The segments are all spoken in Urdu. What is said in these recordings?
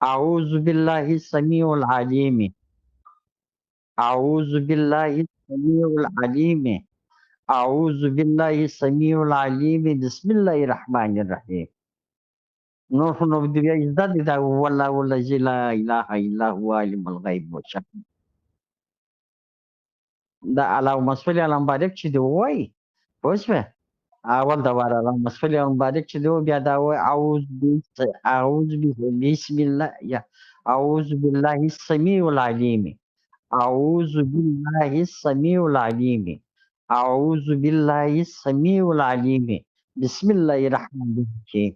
أعوذ بالله السميع العليم. أعوذ بالله السميع العليم. أعوذ بالله السميع العليم. بسم الله الرحمن الرحيم. نحن بدي إزداد إذا والله الذي لا إله إلا هو عالم الغيب والشهادة. ده اللهم صل على مبارك شدي وای پوښښ اول دا واره اللهم صل على مبارك شدي بیا دا وای اعوذ بسم الله یا أعوذ بالله السميع العليم. أعوذ بالله السميع العليم. أعوذ بالله السميع العليم. بسم الله الرحمن الرحيم.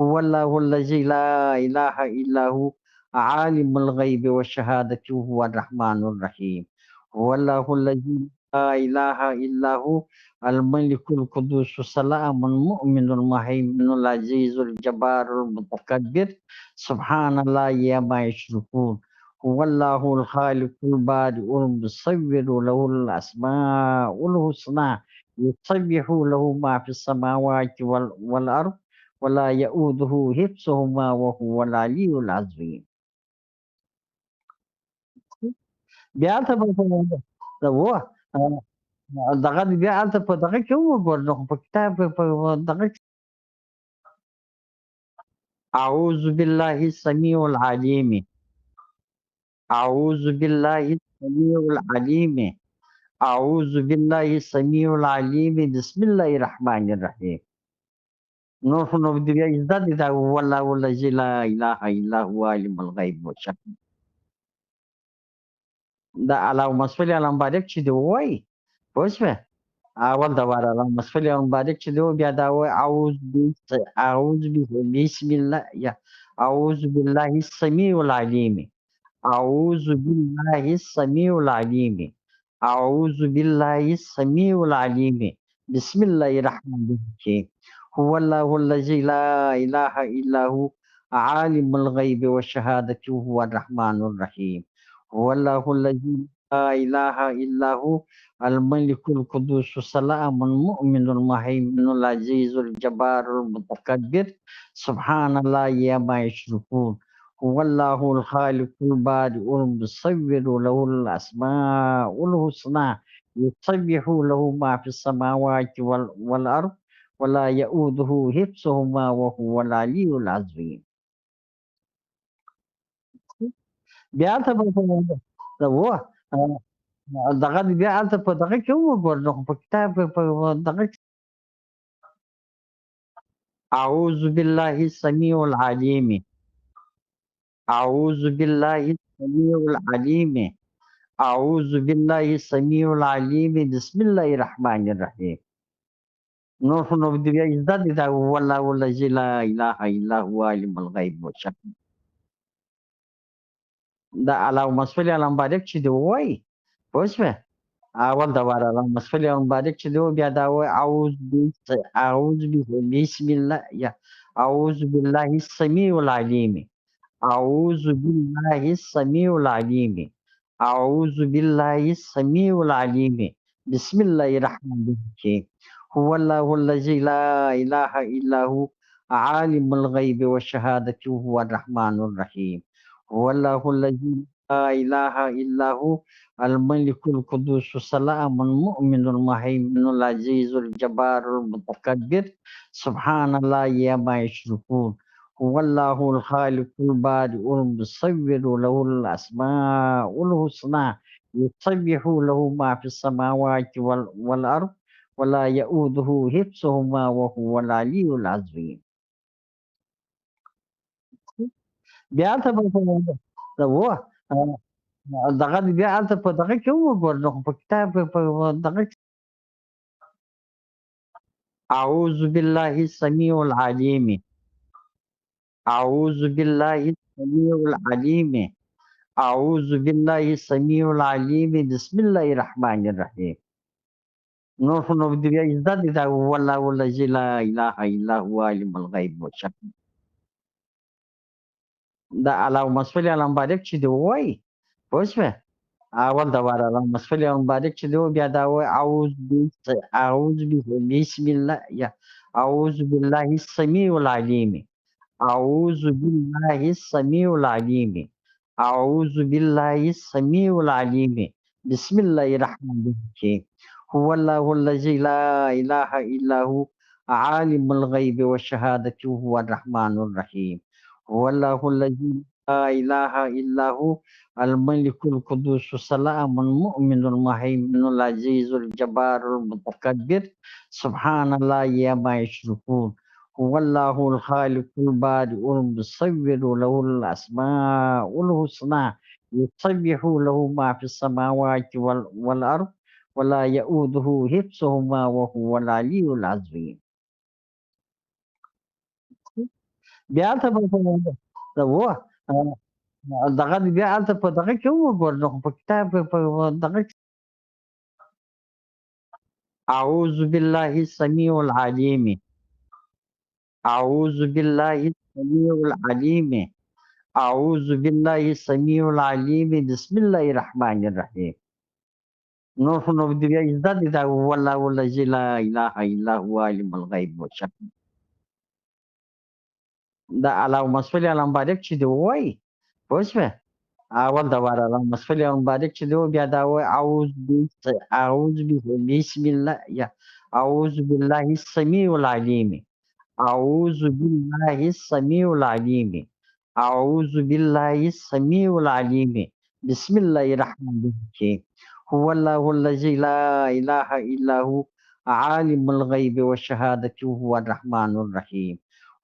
هو الله الذي لا إله إلا هو عالم الغيب والشهادة وهو الرحمن الرحيم. هو الله الذي لا إله إلا هو الملك القدوس السلام المؤمن المهيمن العزيز الجبار المتكبر سبحان الله يا ما يشركون. هو الله الخالق البارئ المصور له الأسماء الحسنى يسبح له ما في السماوات والأرض ولا يؤوده حفظهما وهو العلي العظيم. بیا ته په و دغه بیا ته په دغه کې وګورنه په کتاب په دغه أعوذ بالله السميع العليم. أعوذ بالله السميع العليم. أعوذ بالله السميع العليم. بسم الله الرحمن الرحيم. نحن بدي إزداد إذا والله الذي لا إله إلا هو عالم الغيب والشهادة. ده اللهم صل على مبارك شدي وای پوښښ اول دا واره اللهم صل على مبارك شدي بیا دا وای أعوذ بسم الله یا أعوذ بالله السميع العليم. أعوذ بالله السميع العليم. أعوذ بالله السميع العليم. بسم الله الرحمن الرحيم. هو الله الذي لا إله إلا هو عالم الغيب والشهادة وهو الرحمن الرحيم. هو الله الذي لا إله إلا هو الملك القدوس السلام المؤمن المهيمن العزيز الجبار المتكبر سبحان الله يا ما يشركون. هو الله الخالق البارئ المصور له الأسماء الحسنى يسبح له ما في السماوات والأرض ولا يؤوده حفظهما وهو العلي العظيم. بیا ته په و دغه بیا ته په دغه کې وګورنه په کتاب په دغه أعوذ بالله السميع العليم. أعوذ بالله السميع العليم. أعوذ بالله السميع العليم. بسم الله الرحمن الرحيم. نحن بدي إزداد إذا والله الذي لا إله إلا هو عالم الغيب والشهادة. ده اللهم صل على مبارك شدي وای پوښښ اول دا واره اللهم صل على مبارك شدي بیا دا وای أعوذ بسم الله یا أعوذ بالله السميع العليم. أعوذ بالله السميع العليم. أعوذ بالله السميع العليم. بسم الله الرحمن الرحيم. هو الله الذي لا إله إلا هو عالم الغيب والشهادة وهو الرحمن الرحيم. هو الله الذي لا إله إلا هو الملك القدوس السلام المؤمن المهيمن العزيز الجبار المتكبر سبحان الله يا ما يشركون. هو الله الخالق البارئ المصور له الأسماء الحسنى يسبح له ما في السماوات والأرض ولا يؤوده حفظهما وهو العلي العظيم. بیا ته په و دغه بیا ته په دغه کې وګورنه په کتاب په دغه أعوذ بالله السميع العليم. أعوذ بالله السميع العليم. أعوذ بالله السميع العليم. بسم الله الرحمن الرحيم. نحن بدي إزداد إذا والله الذي لا إله إلا هو عالم الغيب والشهادة. ده اللهم صل على مبارك شدي وای پوښښ اول دا واره اللهم صل على مبارك شدي بیا دا وای أعوذ بسم الله یا أعوذ بالله السميع العليم. أعوذ بالله السميع العليم. أعوذ بالله السميع العليم. بسم الله الرحمن الرحيم. هو الله الذي لا إله إلا هو عالم الغيب والشهادة هو الرحمن الرحيم. هو الله الذي لا إله إلا هو الملك القدوس السلام المؤمن المهيمن العزيز الجبار المتكبر سبحان الله ما يشركون. هو الله الخالق البارئ المصور له الأسماء الحسنى يسبح له ما في السماوات والأرض ولا يؤوده حفظهما وهو العلي العظيم. بیا ته په و دغه بیا ته په دغه کې وګور نو په کتاب په دغه أعوذ بالله السميع العليم. أعوذ بالله السميع العليم. أعوذ بالله السميع العليم. بسم الله الرحمن الرحيم. نور نو دې عزت دا والله الذي لا إله إلا هو عالم الغيب والشهادة. دا اللهم صل على مبارک چې دی وای پوه شوې اول دا واره اللهم صل على مبارک چې دی بیا دا وای أعوذ بسم الله یا أعوذ بالله السميع العليم. أعوذ بالله السميع العليم. أعوذ بالله السميع العليم. بسم الله الرحمن الرحيم. هو الله الذي لا إله إلا هو عالم الغيب والشهادة هو الرحمن الرحيم.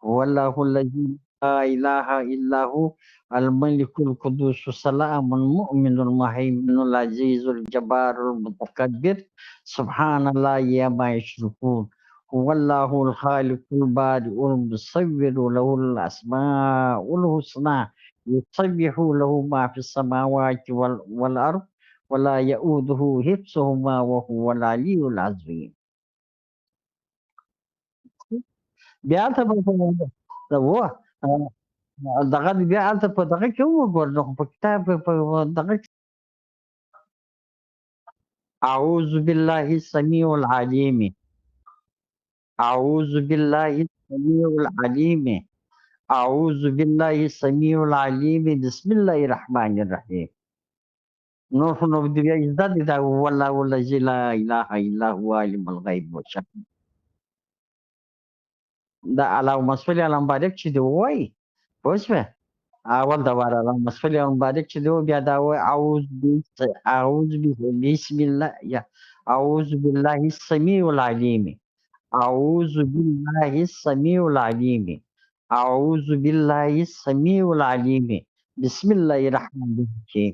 هو الله الذي لا إله إلا هو الملك القدوس السلام المؤمن المهيمن العزيز الجبار المتكبر سبحان الله ما يشركون. هو الله الخالق البارئ المصور له الأسماء الحسنى يسبح له ما في السماوات والأرض ولا يؤوده حفظهما وهو العلي العظيم. بیا ته په و دغه بیا ته په دغه کې وګور نو په کتاب په دغه أعوذ بالله السميع العليم. أعوذ بالله السميع العليم. أعوذ بالله السميع العليم. بسم الله الرحمن الرحيم. نور نو دې عزت دا والله الذي لا إله إلا هو عالم الغيب والشهادة. دا اللهم صل على مبارک چې دی وای پوه شوې اول دا واره اللهم صل على مبارک چې دی بیا دا وای أعوذ بسم الله یا أعوذ بالله السميع العليم. أعوذ بالله السميع العليم. أعوذ بالله السميع العليم. بسم الله الرحمن الرحيم.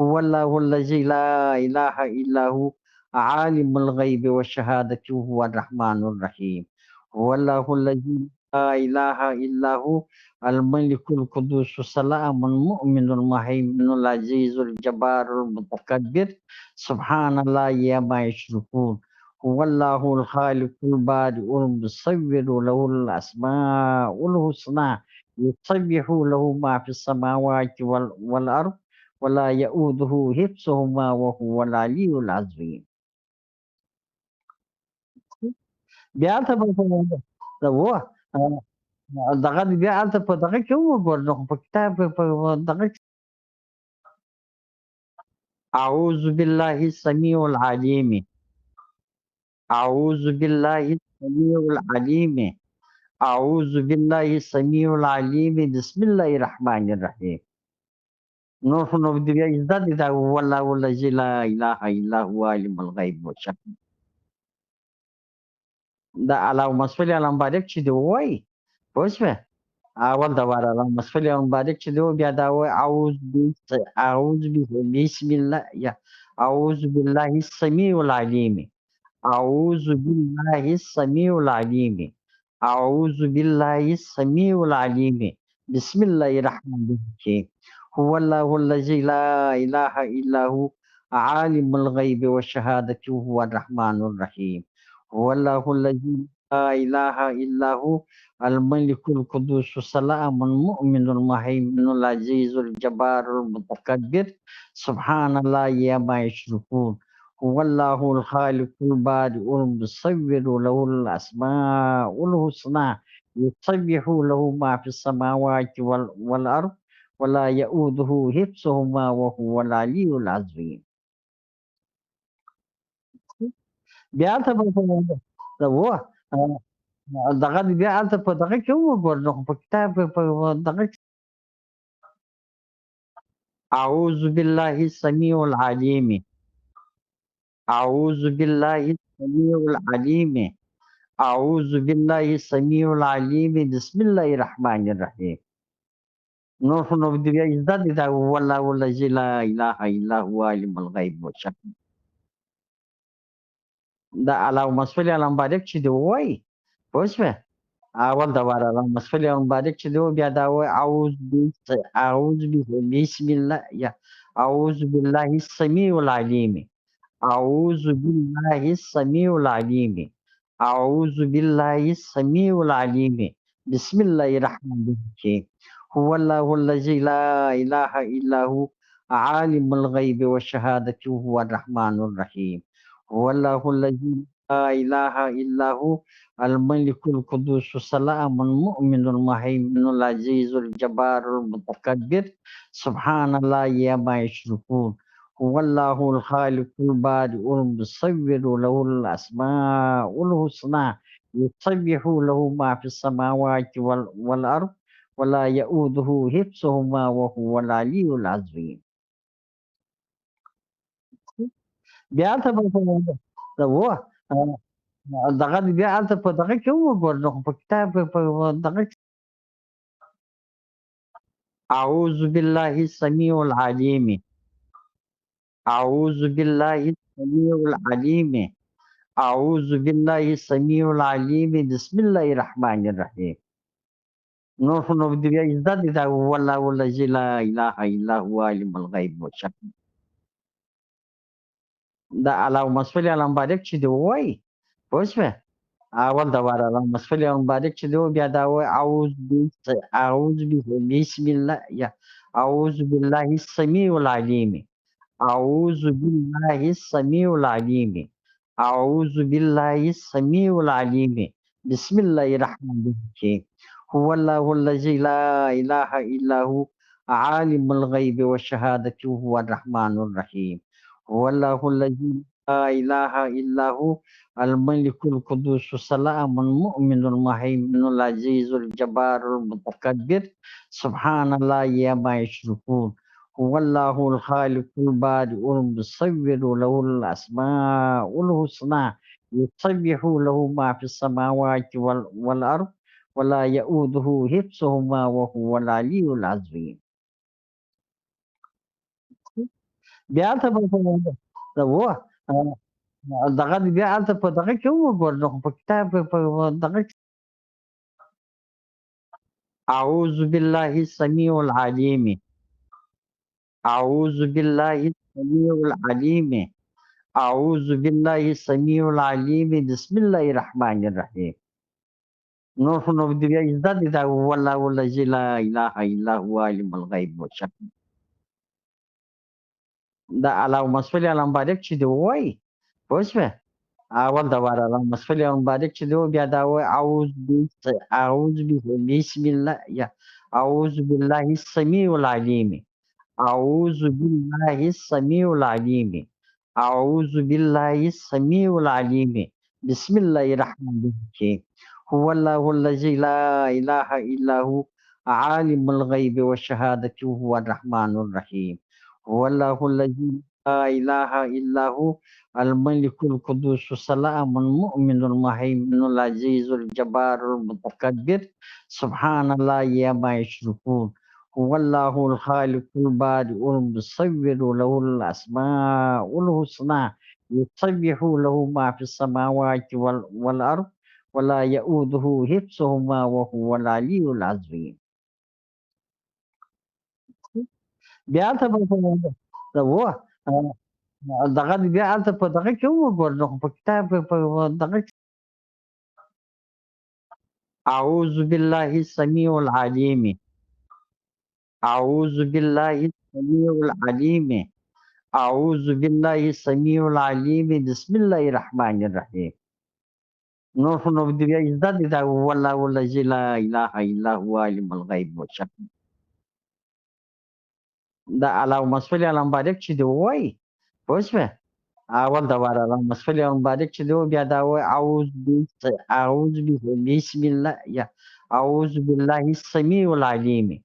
هو الله الذي لا إله إلا هو عالم الغيب والشهادة هو الرحمن الرحيم. هو الله الذي لا إله إلا هو الملك القدوس السلام المؤمن المهيمن العزيز الجبار المتكبر سبحان الله ما يشركون. هو الله الخالق البارئ المصور له الأسماء الحسنى يسبح له ما في السماوات والأرض ولا يؤوده حفظهما وهو العلي العظيم. بیا ته په و دغه بیا ته په دغه کې وګور نو په کتاب په دغه أعوذ بالله السميع العليم. أعوذ بالله السميع العليم. أعوذ بالله السميع العليم. بسم الله الرحمن الرحيم. نور نو دې عزت دا والله الذي لا إله إلا هو عالم الغيب والشهادة. دا اللهم صل على مبارک چې دی وای پوه شوې اول دا واره اللهم صل على مبارک چې دی بیا دا وای أعوذ بسم الله یا أعوذ بالله السميع العليم. أعوذ بالله السميع العليم. أعوذ بالله السميع العليم. بسم الله الرحمن الرحيم. هو الله الذي لا إله إلا هو عالم الغيب والشهادة هو الرحمن الرحيم. هو الله الذي لا إله إلا هو الملك القدوس السلام المؤمن المهيمن العزيز الجبار المتكبر سبحان الله ما يشركون. هو الله الخالق البارئ المصور له الأسماء الحسنى يسبح له ما في السماوات والأرض ولا يؤوده حفظهما وهو العلي العظيم. بیا ته هو دغه بیا هلته په دغه کې وګوره په کتاب په دغه کې اعوذ بالله السميع العليم اعوذ بالله السميع العليم اعوذ بالله السميع العليم بسم الله الرحمن الرحيم. نور دې بیا زده دي دا والله الذي لا اله الا هو عالم الغيب والشهادة. دا اللهم صل على مبارک چې دی وایي پوه شوې اول د واره اللهم صل على مبارک چې دی بیا دا وایي اعوذ بسم الله یا اعوذ بالله السميع العليم اعوذ بالله السميع العليم اعوذ بالله السميع العليم بسم الله الرحمن الرحيم. هو الله الذي لا اله الا هو عالم الغيب والشهادة هو الرحمن الرحيم. هو الله الذي لا إله إلا هو الملك القدوس السلام المؤمن المهيمن العزيز الجبار المتكبر سبحان الله يا ما يشركون. هو الله الخالق البارئ المصور له الأسماء الحسنى يسبح له ما في السماوات والأرض ولا يؤوده حفظهما وهو العلي العظيم. بیا ته هو دغه بیا هلته په دغه کې وګوره په کتاب په دغه کې اعوذ بالله السميع العليم اعوذ بالله السميع العليم اعوذ بالله السميع العليم بسم الله الرحمن الرحيم. نور دې بیا زده دي دا والله الذي لا اله الا هو عالم الغيب والشهادة. دا اللهم صل على مبارک چې دی وایي پوه شوې اول د واره اللهم صل على مبارک چې دی بیا دا وایي اعوذ بسم الله یا اعوذ بالله السميع العليم اعوذ بالله السميع العليم اعوذ بالله السميع العليم بسم الله الرحمن الرحيم. هو الله الذي لا اله الا هو عالم الغيب والشهادة هو الرحمن الرحيم. هو الله الذي لا إله إلا هو الملك القدوس السلام المؤمن المهيمن العزيز الجبار المتكبر سبحان الله يا ما يشركون. هو الله الخالق البارئ المصور له الأسماء الحسنى يسبح له ما في السماوات والأرض ولا يؤوده حفظهما وهو العلي العظيم. بیا ته هو دغه بیا هلته په دغه کې وګوره په کتاب په دغه کې اعوذ بالله السميع العليم اعوذ بالله السميع العليم اعوذ بالله السميع العليم بسم الله الرحمن الرحيم. نور دې بیا زده دي دا والله الذي لا اله الا هو عالم الغيب والشهادة. دا اللهم صل على مبارک چې دی وایي پوه شوې اول د واره اللهم صل على مبارک چې دی بیا دا وایي اعوذ بسم الله یا اعوذ بالله السميع العليم اعوذ بالله السميع العليم اعوذ بالله السميع العليم بسم الله الرحمن الرحيم. هو الله الذي لا اله الا هو عالم الغيب والشهادة هو الرحمن الرحيم. هو الله الذي لا إله إلا هو الملك القدوس السلام المؤمن المهيمن العزيز الجبار المتكبر سبحان الله يا ما يشركون. هو الله الخالق البارئ المصور له الأسماء الحسنى يسبح له ما في السماوات والأرض ولا يؤوده حفظهما وهو العلي العظيم. بیا ته هو دغه بیا هلته په دغه کې وګوره په کتاب په دغه کې اعوذ بالله السميع العليم اعوذ بالله السميع العليم اعوذ بالله السميع العليم بسم الله الرحمن الرحيم. نور بدي يزداد إذا هو الذي لا إله إلا هو عالم الغيب والشهادة. دا اللهم صل على مبارک چې دی وای پوه شوې اول د واره اللهم صل على مبارک چې دی بیا دا وای اعوذ بسم الله یا اعوذ بالله السميع العليم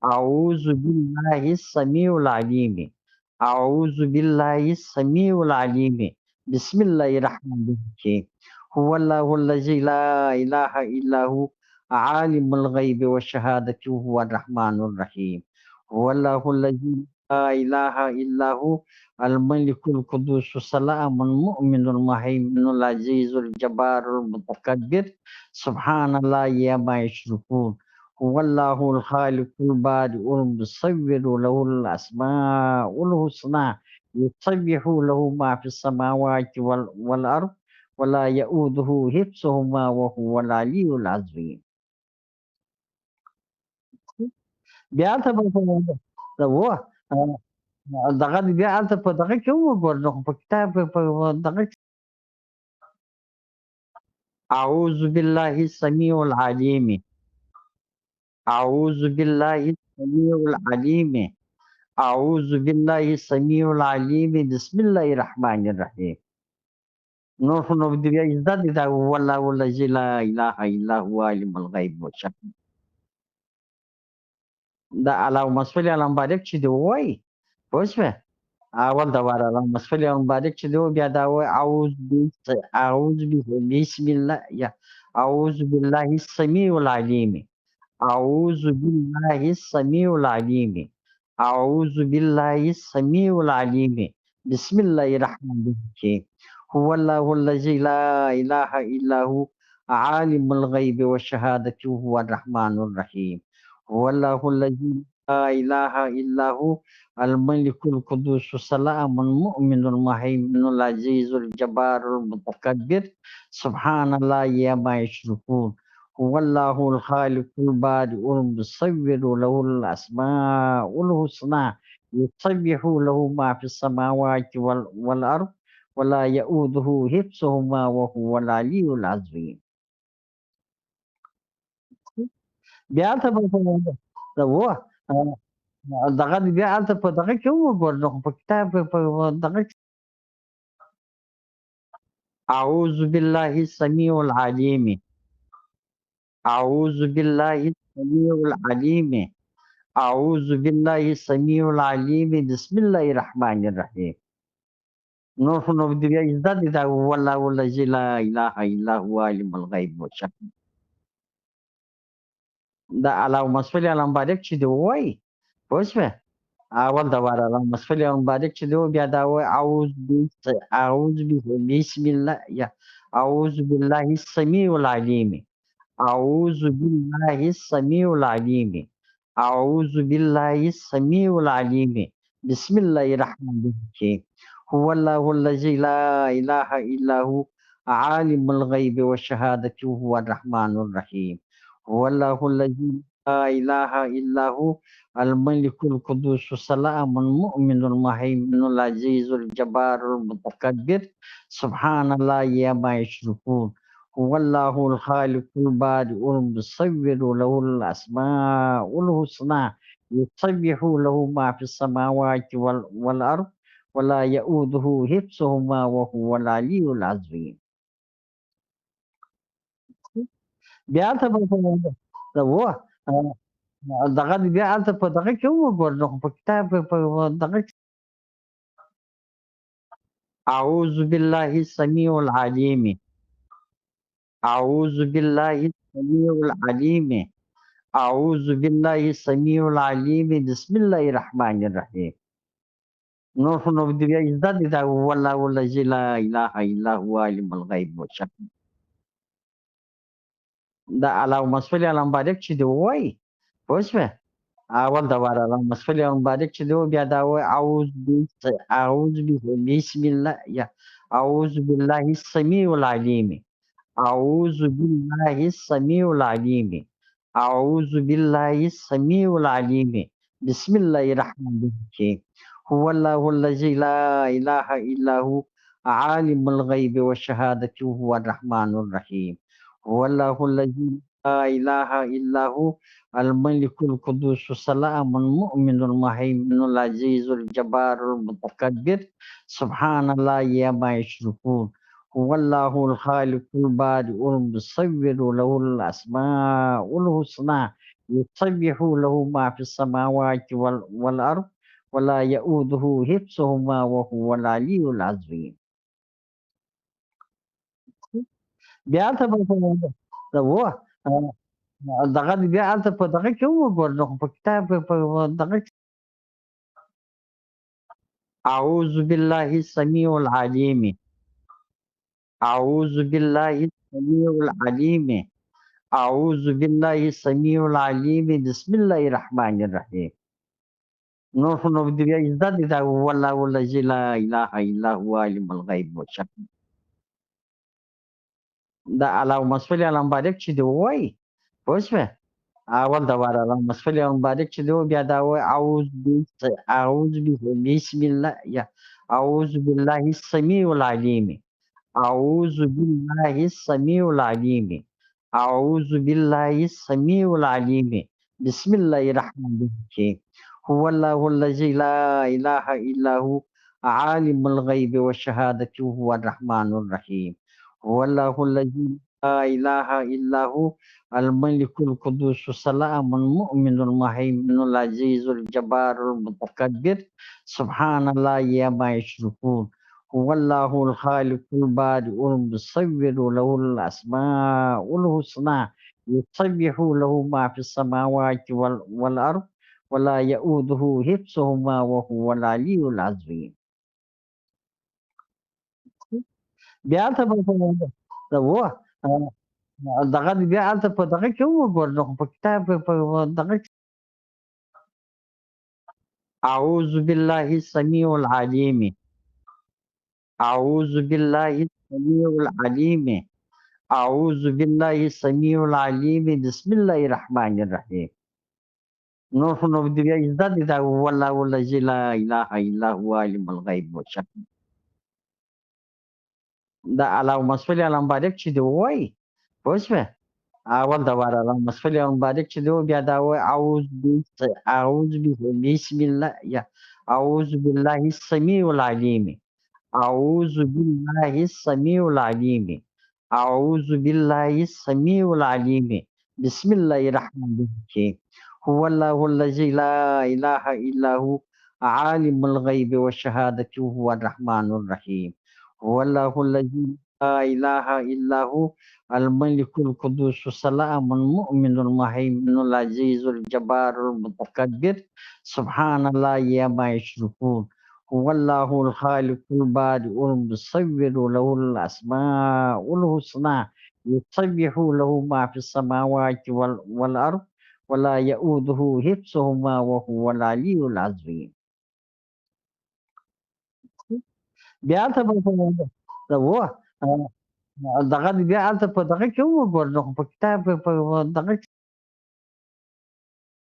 أعوذ بالله السميع العليم أعوذ بالله السميع العليم بسم الله الرحمن الرحيم هو الله الذي لا إله إلا هو عالم الغيب والشهادة هو الرحمن الرحيم هو الله الذي لا إله إلا هو الملك القدوس السلام المؤمن المهيمن العزيز الجبار المتكبر سبحان الله يا ما يشركون هو الله الخالق البارئ المصور له الأسماء الحسنى يسبح له ما في السماوات والأرض ولا يؤوده حفظهما وهو العلي العظيم. بیا ته په و دغه بیا ته په دغه کې وګورئ په کتاب په دغه أعوذ بالله السميع العليم أعوذ بالله السميع العليم أعوذ بالله السميع العليم بسم الله الرحمن الرحيم نور بدي يزداد إذا هو الله الذي لا إله إلا هو عالم الغيب والشهادة. دا اللهم صل على مبارک چې دی وای پوه شوې اول د واره اللهم صل على مبارک چې دی بیا دا وای اعوذ بسم الله یا اعوذ بالله السميع العليم أعوذ بالله السميع العليم أعوذ بالله السميع العليم بسم الله الرحمن الرحيم هو الله الذي لا إله إلا هو عالم الغيب والشهادة هو الرحمن الرحيم هو الله الذي لا إله إلا هو الملك القدوس السلام المؤمن المهيمن العزيز الجبار المتكبر سبحان الله يا ما يشركون هو الله الخالق البارئ المصور له الأسماء الحسنى يسبح له ما في السماوات والأرض ولا يؤوده حفظهما وهو العلي العظيم. بیا ته په و دغه بیا ته په دغه کې وګورئ په کتاب په دغه أعوذ بالله السميع العليم أعوذ بالله السميع العليم أعوذ بالله السميع العليم بسم الله الرحمن الرحيم نور بدي يزداد إذا هو الله الذي لا إله إلا هو عالم الغيب والشهادة. دا اللهم صل على مبارک چې دی وای پوه شوې اول د واره اللهم صل على مبارک چې دی بیا دا وای اعوذ بسم الله یا أعوذ بالله السميع العليم أعوذ بالله السميع العليم أعوذ بالله السميع العليم بسم الله الرحمن الرحيم هو الله الذي لا إله إلا هو عالم الغيب والشهادة هو الرحمن الرحيم هو الله الذي لا إله إلا هو الملك القدوس السلام المؤمن المهيمن العزيز الجبار المتكبر سبحان الله يا ما يشركون هو الله الخالق البارئ المصور له الأسماء الحسنى يسبح له ما في السماوات والأرض ولا يؤوده حفظهما وهو العلي العظيم. بیا ته په و دغه بیا ته په دغه کې وګورئ په کتاب په دغه أعوذ بالله السميع العليم أعوذ بالله السميع العليم أعوذ بالله السميع العليم بسم الله الرحمن الرحيم نور بدي يزداد إذا هو الله الذي لا إله إلا هو عالم الغيب والشهادة. دا اللهم صل على مبارک چې دی وای پوه شوې اول د واره اللهم صل على مبارک چې دی بیا دا وای اعوذ بسم الله یا أعوذ بالله السميع العليم أعوذ بالله السميع العليم أعوذ بالله السميع العليم بسم الله الرحمن الرحيم هو الله الذي لا إله إلا هو عالم الغيب والشهادة وهو الرحمن الرحيم. هو الله الذي لا إله إلا هو الملك القدوس السلام المؤمن المهيمن العزيز الجبار المتكبر سبحان الله ما يشركون. هو الله الخالق البارئ المصور له الأسماء الحسنى يسبح له ما في السماوات والأرض ولا يؤوده حفظهما وهو العلي العظيم. بیا ته په و دغه بیا هلته په دغه کې وګورئ نو په کتاب په دغه کې اعوذ بالله السميع العليم اعوذ بالله السميع العليم اعوذ بالله السميع العليم بسم الله الرحمن الرحيم. نو د بیا زده دي دا والله الذي لا اله الا هو عالم الغيب والشهادة. دا اللهم صل على مبارک چې دی وایي پوه شوې اول د واره اللهم صل على مبارک چې دی بیا دا وایي اعوذ بسم الله یا اعوذ بالله السميع العليم اعوذ بالله السميع العليم اعوذ بالله السميع العليم بسم الله الرحمن الرحيم. هو الله الذي لا اله الا هو عالم الغيب والشهادة وهو الرحمن الرحيم. هو الله الذي لا إله إلا هو الملك القدوس السلام المؤمن المهيمن العزيز الجبار المتكبر سبحان الله ما يشركون. هو الله الخالق البارئ المصور له الأسماء الحسنى يسبح له ما في السماوات والأرض ولا يؤوده حفظهما وهو العلي العظيم. بیا ته و دغه بیا هلته په دغه کې وګورئ نو په کتاب په دغه کې اعوذ بالله السميع العليم اعوذ بالله السميع العليم اعوذ بالله السميع العليم بسم الله الرحمن الرحيم. نو د بیا زده دي دا والله الذي لا اله الا هو عالم الغيب والشهادة. دا اللهم صل على مبارک چې دی وایي پوه شوې اول د واره اللهم صل على مبارک چې دی بیا دا وایي اعوذ بسم الله یا اعوذ بالله السميع العليم اعوذ بالله السميع العليم اعوذ بالله السميع العليم بسم الله الرحمن الرحيم. هو الله الذي لا اله الا هو عالم الغيب والشهادة وهو الرحمن الرحيم. هو الله الذي لا إله إلا هو الملك القدوس السلام المؤمن المهيمن العزيز الجبار المتكبر سبحان الله ما يشركون. هو الله الخالق البارئ المصور له الأسماء الحسنى يسبح له ما في السماوات والأرض ولا يؤوده حفظهما وهو العلي العظيم. بیا ته و دغه بیا هلته په دغه کې وګورئ نو په کتاب په دغه کې